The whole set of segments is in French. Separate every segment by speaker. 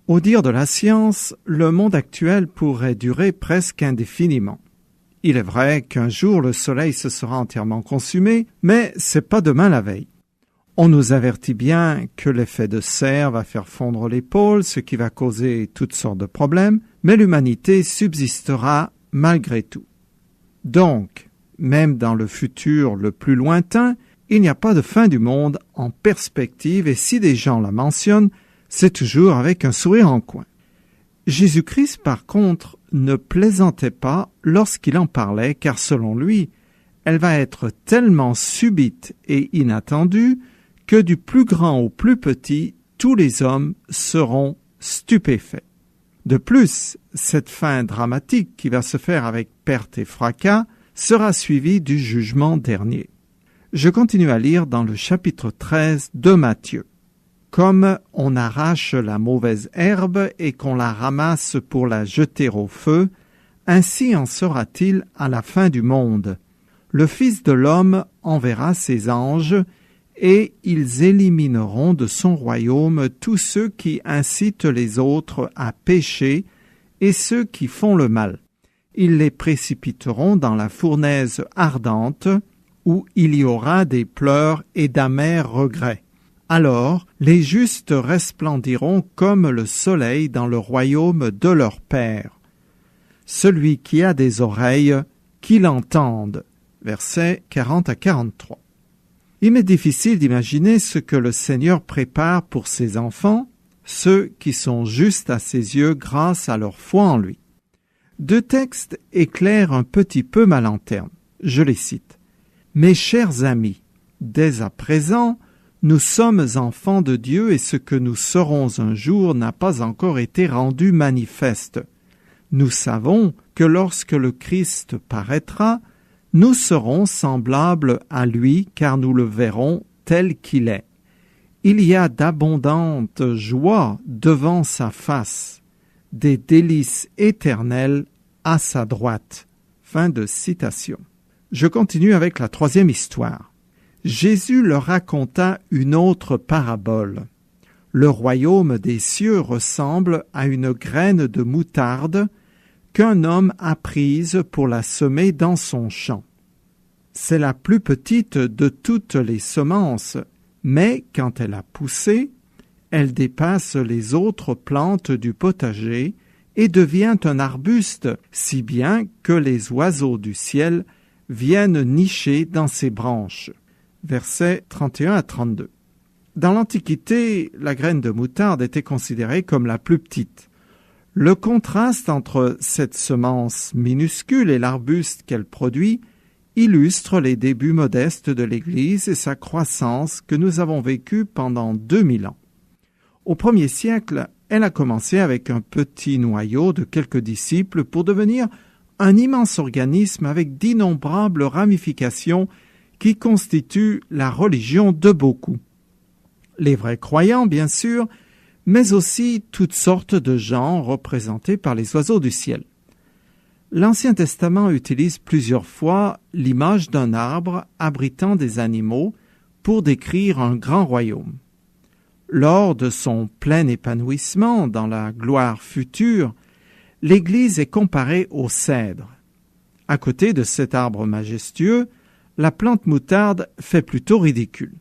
Speaker 1: Au dire de la science, le monde actuel pourrait durer presque indéfiniment. Il est vrai qu'un jour le soleil se sera entièrement consumé, mais c'est pas demain la veille. On nous avertit bien que l'effet de serre va faire fondre les pôles, ce qui va causer toutes sortes de problèmes, mais l'humanité subsistera malgré tout. Donc, même dans le futur le plus lointain, il n'y a pas de fin du monde en perspective et si des gens la mentionnent, c'est toujours avec un sourire en coin. Jésus-Christ, par contre, ne plaisantait pas lorsqu'il en parlait, car selon lui, elle va être tellement subite et inattendue que du plus grand au plus petit, tous les hommes seront stupéfaits. De plus, cette fin dramatique qui va se faire avec perte et fracas sera suivie du jugement dernier. Je continue à lire dans le chapitre 13 de Matthieu. Comme on arrache la mauvaise herbe et qu'on la ramasse pour la jeter au feu, ainsi en sera-t-il à la fin du monde. Le Fils de l'homme enverra ses anges, et ils élimineront de son royaume tous ceux qui incitent les autres à pécher et ceux qui font le mal. Ils les précipiteront dans la fournaise ardente, où il y aura des pleurs et d'amers regrets. Alors, les justes resplendiront comme le soleil dans le royaume de leur Père. Celui qui a des oreilles, qu'il entende. Versets 40 à 43. Il m'est difficile d'imaginer ce que le Seigneur prépare pour ses enfants, ceux qui sont justes à ses yeux grâce à leur foi en lui. Deux textes éclairent un petit peu ma lanterne. Je les cite. « Mes chers amis, dès à présent, nous sommes enfants de Dieu et ce que nous serons un jour n'a pas encore été rendu manifeste. Nous savons que lorsque le Christ paraîtra, nous serons semblables à lui car nous le verrons tel qu'il est. Il y a d'abondantes joies devant sa face, des délices éternelles à sa droite. » Fin de citation. Je continue avec la troisième histoire. Jésus leur raconta une autre parabole. Le royaume des cieux ressemble à une graine de moutarde qu'un homme a prise pour la semer dans son champ. C'est la plus petite de toutes les semences, mais quand elle a poussé, elle dépasse les autres plantes du potager et devient un arbuste, si bien que les oiseaux du ciel viennent nicher dans ses branches. Versets 31 à 32. Dans l'Antiquité, la graine de moutarde était considérée comme la plus petite. Le contraste entre cette semence minuscule et l'arbuste qu'elle produit illustre les débuts modestes de l'Église et sa croissance que nous avons vécue pendant 2000 ans. Au 1er siècle, elle a commencé avec un petit noyau de quelques disciples pour devenir un immense organisme avec d'innombrables ramifications qui constituent la religion de beaucoup. Les vrais croyants, bien sûr, mais aussi toutes sortes de gens représentés par les oiseaux du ciel. L'Ancien Testament utilise plusieurs fois l'image d'un arbre abritant des animaux pour décrire un grand royaume. Lors de son plein épanouissement dans la gloire future, l'Église est comparée au cèdre. À côté de cet arbre majestueux, la plante moutarde fait plutôt ridicule.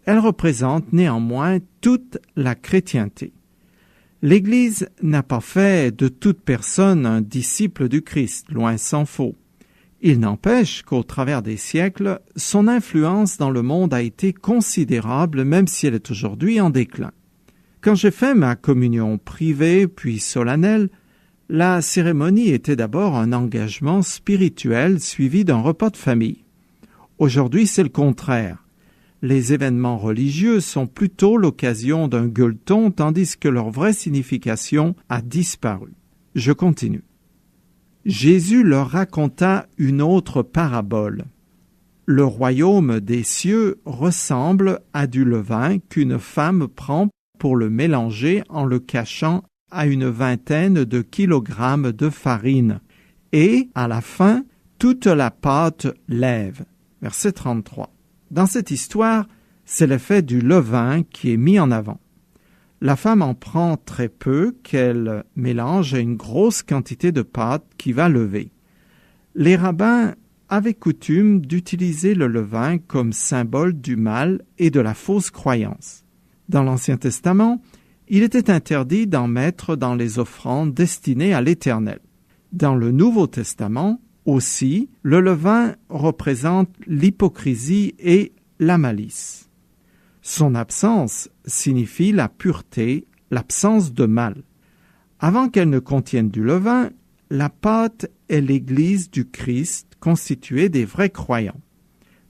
Speaker 1: Elle représente néanmoins toute la chrétienté. L'Église n'a pas fait de toute personne un disciple du Christ, loin s'en faut. Il n'empêche qu'au travers des siècles, son influence dans le monde a été considérable, même si elle est aujourd'hui en déclin. Quand j'ai fait ma communion privée puis solennelle, la cérémonie était d'abord un engagement spirituel suivi d'un repas de famille. Aujourd'hui, c'est le contraire. Les événements religieux sont plutôt l'occasion d'un gueuleton, tandis que leur vraie signification a disparu. Je continue. Jésus leur raconta une autre parabole. Le royaume des cieux ressemble à du levain qu'une femme prend pour le mélanger en le cachant à une vingtaine de kilogrammes de farine, et, à la fin, toute la pâte lève. Verset 33. Dans cette histoire, c'est l'effet du levain qui est mis en avant. La femme en prend très peu qu'elle mélange à une grosse quantité de pâte qui va lever. Les rabbins avaient coutume d'utiliser le levain comme symbole du mal et de la fausse croyance. Dans l'Ancien Testament, il était interdit d'en mettre dans les offrandes destinées à l'Éternel. Dans le Nouveau Testament aussi, le levain représente l'hypocrisie et la malice. Son absence signifie la pureté, l'absence de mal. Avant qu'elle ne contienne du levain, la pâte est l'Église du Christ constituée des vrais croyants.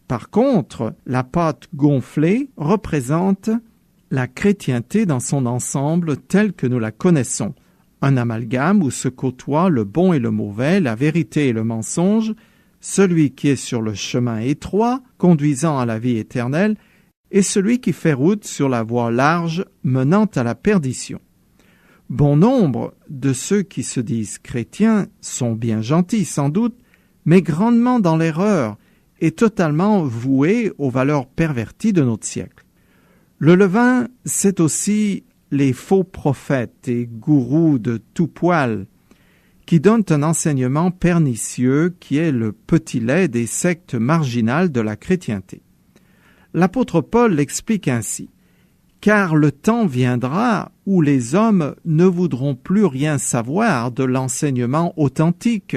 Speaker 1: Par contre, la pâte gonflée représente la chrétienté dans son ensemble telle que nous la connaissons, un amalgame où se côtoient le bon et le mauvais, la vérité et le mensonge, celui qui est sur le chemin étroit, conduisant à la vie éternelle, et celui qui fait route sur la voie large menant à la perdition. Bon nombre de ceux qui se disent chrétiens sont bien gentils sans doute, mais grandement dans l'erreur et totalement voués aux valeurs perverties de notre siècle. Le levain, c'est aussi les faux prophètes et gourous de tout poil qui donnent un enseignement pernicieux qui est le petit lait des sectes marginales de la chrétienté. L'apôtre Paul l'explique ainsi. « Car le temps viendra où les hommes ne voudront plus rien savoir de l'enseignement authentique.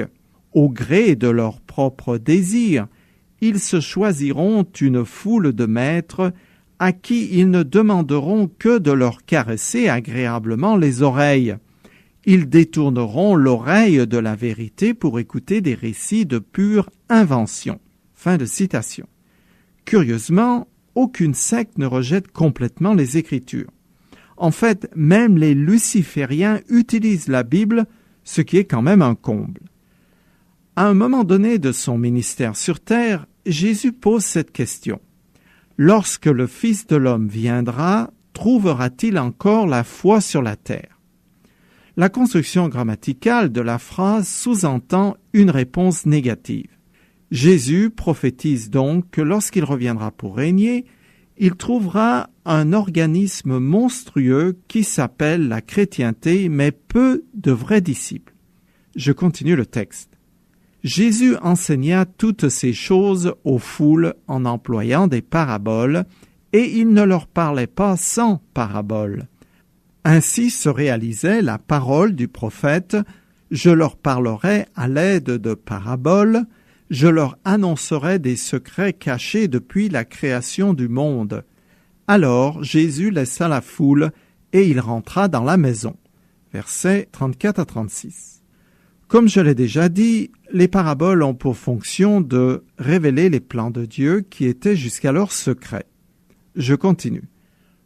Speaker 1: Au gré de leurs propres désirs, ils se choisiront une foule de maîtres à qui ils ne demanderont que de leur caresser agréablement les oreilles. Ils détourneront l'oreille de la vérité pour écouter des récits de pure invention. » Fin de citation. Curieusement, aucune secte ne rejette complètement les Écritures. En fait, même les lucifériens utilisent la Bible, ce qui est quand même un comble. À un moment donné de son ministère sur terre, Jésus pose cette question. Lorsque le Fils de l'homme viendra, trouvera-t-il encore la foi sur la terre? La construction grammaticale de la phrase sous-entend une réponse négative. Jésus prophétise donc que lorsqu'il reviendra pour régner, il trouvera un organisme monstrueux qui s'appelle la chrétienté, mais peu de vrais disciples. Je continue le texte. Jésus enseigna toutes ces choses aux foules en employant des paraboles, et il ne leur parlait pas sans paraboles. Ainsi se réalisait la parole du prophète « Je leur parlerai à l'aide de paraboles, je leur annoncerai des secrets cachés depuis la création du monde. » Alors Jésus laissa la foule et il rentra dans la maison. Versets 34 à 36. Comme je l'ai déjà dit, les paraboles ont pour fonction de révéler les plans de Dieu qui étaient jusqu'alors secrets. Je continue.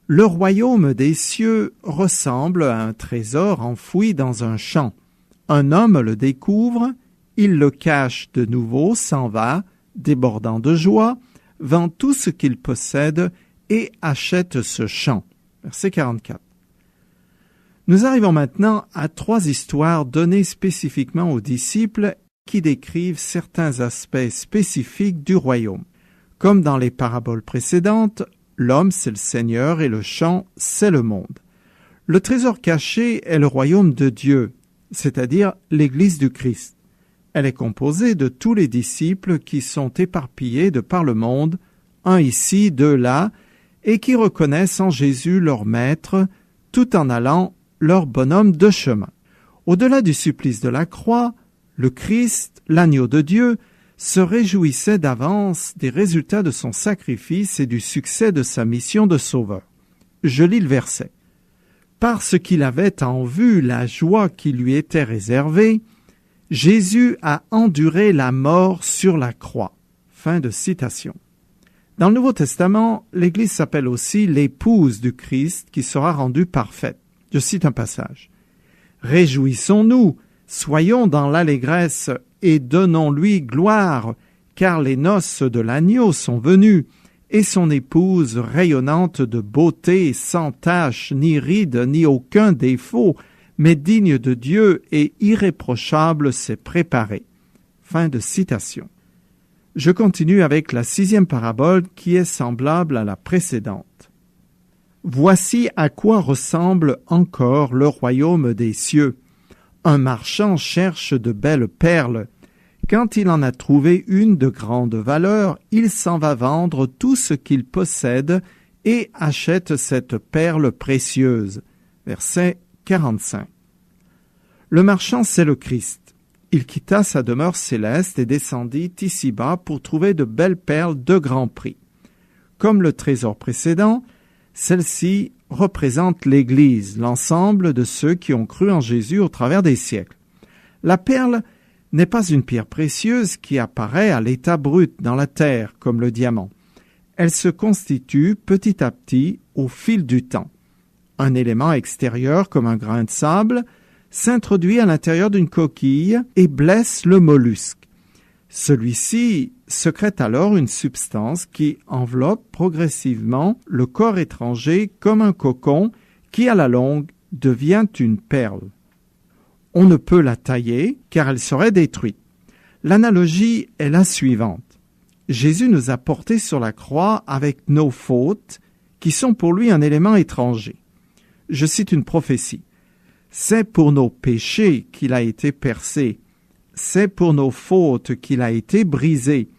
Speaker 1: Le royaume des cieux ressemble à un trésor enfoui dans un champ. Un homme le découvre, il le cache de nouveau, s'en va, débordant de joie, vend tout ce qu'il possède et achète ce champ. Verset 44. Nous arrivons maintenant à 3 histoires données spécifiquement aux disciples qui décrivent certains aspects spécifiques du royaume. Comme dans les paraboles précédentes, l'homme c'est le Seigneur et le champ c'est le monde. Le trésor caché est le royaume de Dieu, c'est-à-dire l'Église du Christ. Elle est composée de tous les disciples qui sont éparpillés de par le monde, un ici, deux là, et qui reconnaissent en Jésus leur maître, tout en allant leur bonhomme de chemin. Au-delà du supplice de la croix, le Christ, l'agneau de Dieu, se réjouissait d'avance des résultats de son sacrifice et du succès de sa mission de sauveur. Je lis le verset. Parce qu'il avait en vue la joie qui lui était réservée, Jésus a enduré la mort sur la croix. Fin de citation. Dans le Nouveau Testament, l'Église s'appelle aussi l'épouse du Christ qui sera rendue parfaite. Je cite un passage. « Réjouissons-nous, soyons dans l'allégresse et donnons-lui gloire, car les noces de l'agneau sont venues, et son épouse rayonnante de beauté, sans tache, ni ride, ni aucun défaut, mais digne de Dieu et irréprochable s'est préparée. » Fin de citation. Je continue avec la 6e parabole qui est semblable à la précédente. Voici à quoi ressemble encore le royaume des cieux. Un marchand cherche de belles perles. Quand il en a trouvé une de grande valeur, il s'en va vendre tout ce qu'il possède et achète cette perle précieuse. Verset 45. Le marchand, c'est le Christ. Il quitta sa demeure céleste et descendit ici-bas pour trouver de belles perles de grand prix. Comme le trésor précédent, celle-ci représente l'Église, l'ensemble de ceux qui ont cru en Jésus au travers des siècles. La perle n'est pas une pierre précieuse qui apparaît à l'état brut dans la terre, comme le diamant. Elle se constitue petit à petit au fil du temps. Un élément extérieur, comme un grain de sable, s'introduit à l'intérieur d'une coquille et blesse le mollusque. Celui-ci sécrète alors une substance qui enveloppe progressivement le corps étranger comme un cocon qui, à la longue, devient une perle. On ne peut la tailler car elle serait détruite. L'analogie est la suivante. Jésus nous a portés sur la croix avec nos fautes qui sont pour lui un élément étranger. Je cite une prophétie. C'est pour nos péchés qu'il a été percé. C'est pour nos fautes qu'il a été brisé.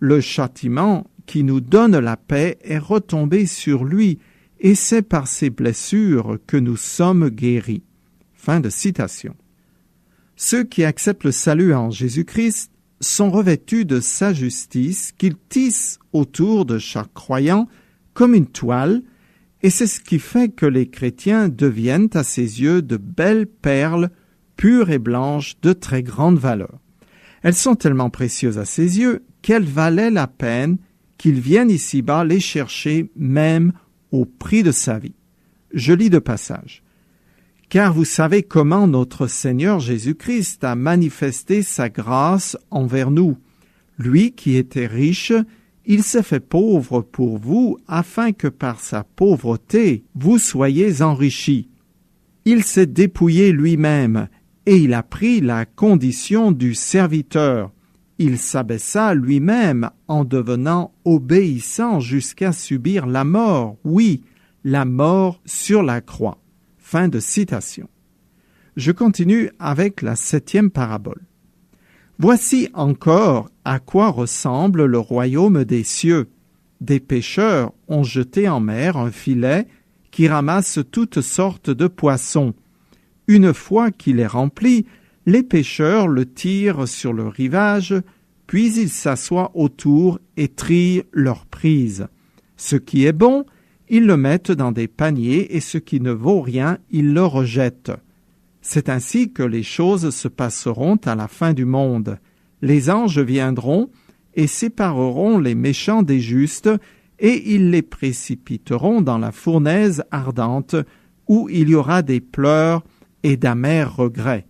Speaker 1: Le châtiment qui nous donne la paix est retombé sur lui, et c'est par ses blessures que nous sommes guéris. Fin de citation. Ceux qui acceptent le salut en Jésus-Christ sont revêtus de sa justice qu'il tisse autour de chaque croyant comme une toile, et c'est ce qui fait que les chrétiens deviennent à ses yeux de belles perles pures et blanches de très grande valeur. Elles sont tellement précieuses à ses yeux qu'elles valaient la peine qu'il vienne ici-bas les chercher même au prix de sa vie. Je lis deux passages. « Car vous savez comment notre Seigneur Jésus-Christ a manifesté sa grâce envers nous. Lui qui était riche, il s'est fait pauvre pour vous, afin que par sa pauvreté, vous soyez enrichis. Il s'est dépouillé lui-même, et il a pris la condition du serviteur. Il s'abaissa lui-même en devenant obéissant jusqu'à subir la mort, oui, la mort sur la croix. » Fin de citation. Je continue avec la 7e parabole. Voici encore à quoi ressemble le royaume des cieux. Des pêcheurs ont jeté en mer un filet qui ramasse toutes sortes de poissons. Une fois qu'il est rempli, les pêcheurs le tirent sur le rivage, puis ils s'assoient autour et trient leur prise. Ce qui est bon, ils le mettent dans des paniers et ce qui ne vaut rien, ils le rejettent. C'est ainsi que les choses se passeront à la fin du monde. Les anges viendront et sépareront les méchants des justes et ils les précipiteront dans la fournaise ardente où il y aura des pleurs et d'amers regrets.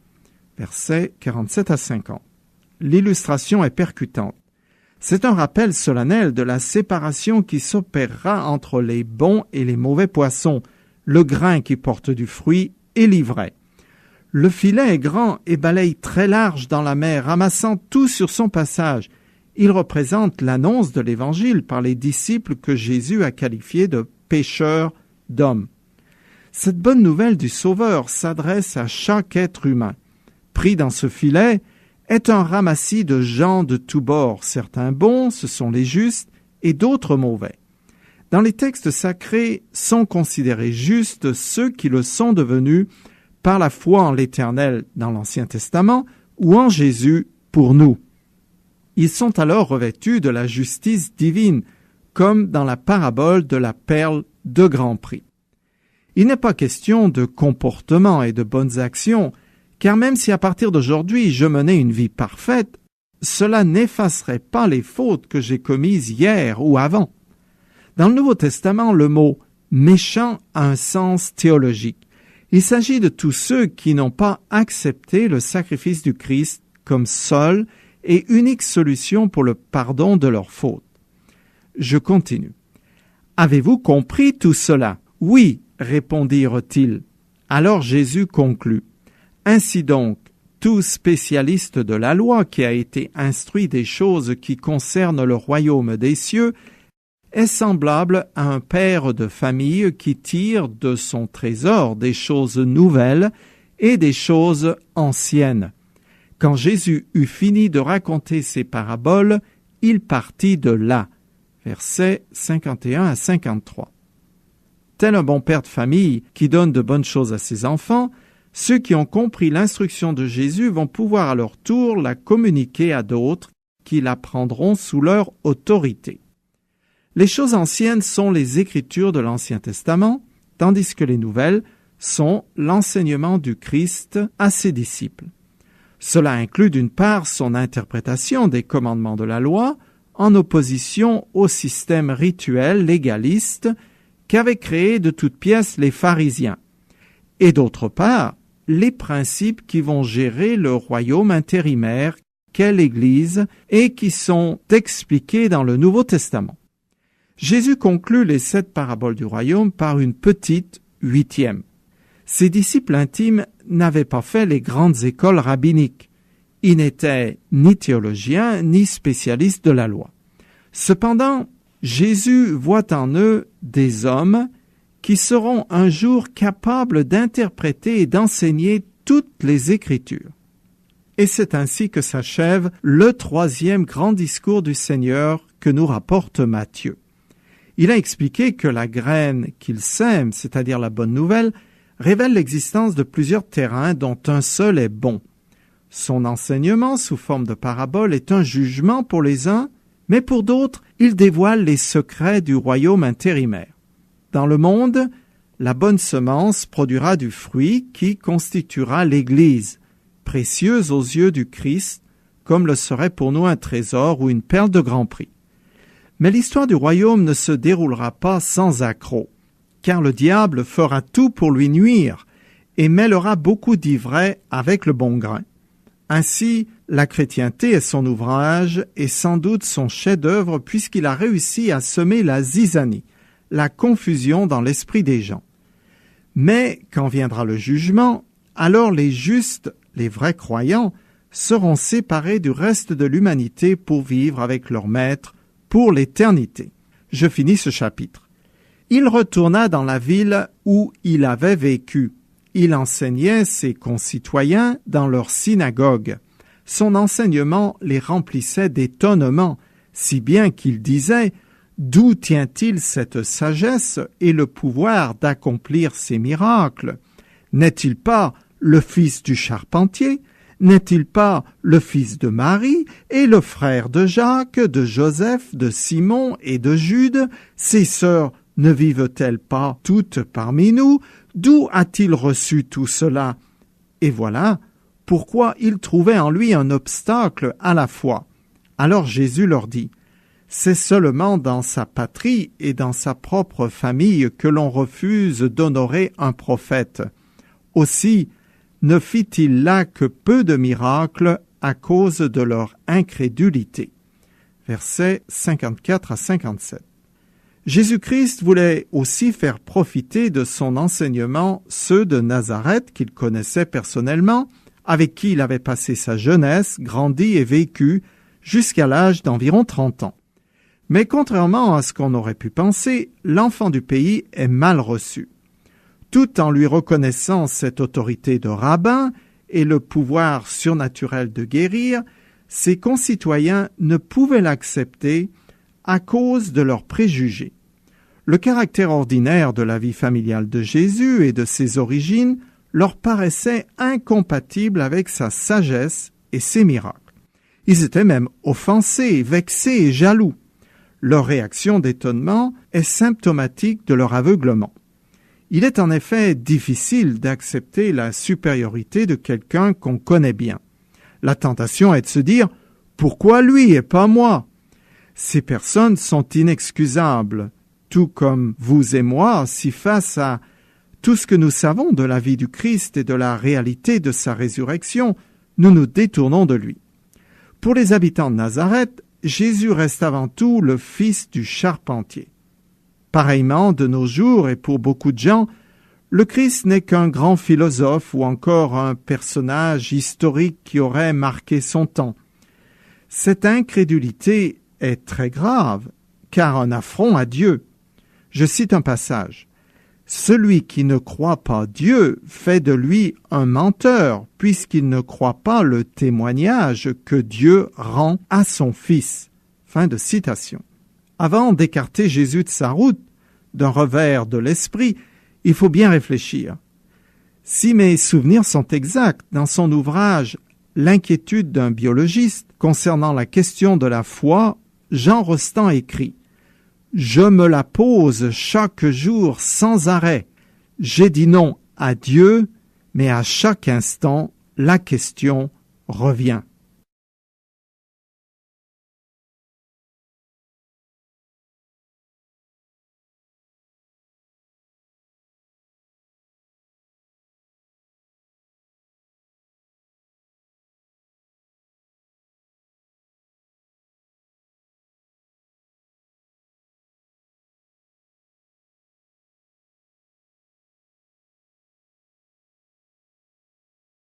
Speaker 1: Versets 47 à 50. L'illustration est percutante. C'est un rappel solennel de la séparation qui s'opérera entre les bons et les mauvais poissons, le grain qui porte du fruit et l'ivraie. Le filet est grand et balaye très large dans la mer, ramassant tout sur son passage. Il représente l'annonce de l'Évangile par les disciples que Jésus a qualifiés de pécheurs d'hommes. Cette bonne nouvelle du Sauveur s'adresse à chaque être humain. Pris dans ce filet est un ramassis de gens de tous bords. Certains bons, ce sont les justes, et d'autres mauvais. Dans les textes sacrés sont considérés justes ceux qui le sont devenus par la foi en l'Éternel dans l'Ancien Testament ou en Jésus pour nous. Ils sont alors revêtus de la justice divine, comme dans la parabole de la perle de grand prix. Il n'est pas question de comportement et de bonnes actions, car même si à partir d'aujourd'hui je menais une vie parfaite, cela n'effacerait pas les fautes que j'ai commises hier ou avant. Dans le Nouveau Testament, le mot « méchant » a un sens théologique. Il s'agit de tous ceux qui n'ont pas accepté le sacrifice du Christ comme seule et unique solution pour le pardon de leurs fautes. Je continue. « Avez-vous compris tout cela? » « Oui, répondirent-ils. Alors Jésus conclut. Ainsi donc, tout spécialiste de la loi qui a été instruit des choses qui concernent le royaume des cieux est semblable à un père de famille qui tire de son trésor des choses nouvelles et des choses anciennes. Quand Jésus eut fini de raconter ces paraboles, il partit de là. Versets 51 à 53. Tel un bon père de famille qui donne de bonnes choses à ses enfants, ceux qui ont compris l'instruction de Jésus vont pouvoir à leur tour la communiquer à d'autres qui la prendront sous leur autorité. Les choses anciennes sont les Écritures de l'Ancien Testament, tandis que les nouvelles sont l'enseignement du Christ à ses disciples. Cela inclut d'une part son interprétation des commandements de la loi, en opposition au système rituel légaliste qu'avaient créé de toutes pièces les pharisiens, et d'autre part, les principes qui vont gérer le royaume intérimaire qu'est l'Église et qui sont expliqués dans le Nouveau Testament. Jésus conclut les 7 paraboles du royaume par une petite 8e. Ses disciples intimes n'avaient pas fait les grandes écoles rabbiniques. Ils n'étaient ni théologiens ni spécialistes de la loi. Cependant, Jésus voit en eux des hommes qui seront un jour capables d'interpréter et d'enseigner toutes les Écritures. Et c'est ainsi que s'achève le 3e grand discours du Seigneur que nous rapporte Matthieu. Il a expliqué que la graine qu'il sème, c'est-à-dire la bonne nouvelle, révèle l'existence de plusieurs terrains dont un seul est bon. Son enseignement sous forme de parabole est un jugement pour les uns, mais pour d'autres, il dévoile les secrets du royaume intérimaire. Dans le monde, la bonne semence produira du fruit qui constituera l'Église, précieuse aux yeux du Christ, comme le serait pour nous un trésor ou une perle de grand prix. Mais l'histoire du royaume ne se déroulera pas sans accroc, car le diable fera tout pour lui nuire et mêlera beaucoup d'ivraie avec le bon grain. Ainsi, la chrétienté est son ouvrage et sans doute son chef-d'œuvre puisqu'il a réussi à semer la zizanie, la confusion dans l'esprit des gens. Mais quand viendra le jugement, alors les justes, les vrais croyants, seront séparés du reste de l'humanité pour vivre avec leur maître pour l'éternité. Je finis ce chapitre. Il retourna dans la ville où il avait vécu. Il enseignait ses concitoyens dans leur synagogue. Son enseignement les remplissait d'étonnement, si bien qu'il disait « D'où tient-il cette sagesse et le pouvoir d'accomplir ces miracles? N'est-il pas le fils du charpentier? N'est-il pas le fils de Marie et le frère de Jacques, de Joseph, de Simon et de Jude? Ses sœurs ne vivent-elles pas toutes parmi nous? D'où a-t-il reçu tout cela? » Et voilà pourquoi ils trouvaient en lui un obstacle à la foi. Alors Jésus leur dit, « C'est seulement dans sa patrie et dans sa propre famille que l'on refuse d'honorer un prophète. Aussi, ne fit-il là que peu de miracles à cause de leur incrédulité. » Versets 54 à 57. Jésus-Christ voulait aussi faire profiter de son enseignement ceux de Nazareth qu'il connaissait personnellement, avec qui il avait passé sa jeunesse, grandi et vécu jusqu'à l'âge d'environ 30 ans. Mais contrairement à ce qu'on aurait pu penser, l'enfant du pays est mal reçu. Tout en lui reconnaissant cette autorité de rabbin et le pouvoir surnaturel de guérir, ses concitoyens ne pouvaient l'accepter à cause de leurs préjugés. Le caractère ordinaire de la vie familiale de Jésus et de ses origines leur paraissait incompatible avec sa sagesse et ses miracles. Ils étaient même offensés, vexés et jaloux. Leur réaction d'étonnement est symptomatique de leur aveuglement. Il est en effet difficile d'accepter la supériorité de quelqu'un qu'on connaît bien. La tentation est de se dire « Pourquoi lui et pas moi ?» Ces personnes sont inexcusables, tout comme vous et moi, si face à tout ce que nous savons de la vie du Christ et de la réalité de sa résurrection, nous nous détournons de lui. Pour les habitants de Nazareth, Jésus reste avant tout le fils du charpentier. Pareillement, de nos jours et pour beaucoup de gens, le Christ n'est qu'un grand philosophe ou encore un personnage historique qui aurait marqué son temps. Cette incrédulité est très grave, car un affront à Dieu. Je cite un passage. « Celui qui ne croit pas Dieu fait de lui un menteur, puisqu'il ne croit pas le témoignage que Dieu rend à son Fils. » Fin de citation. Avant d'écarter Jésus de sa route, d'un revers de l'esprit, il faut bien réfléchir. Si mes souvenirs sont exacts, dans son ouvrage « L'inquiétude d'un biologiste » concernant la question de la foi, Jean Rostand écrit « Je me la pose chaque jour sans arrêt. J'ai dit non à Dieu, mais à chaque instant, la question revient. »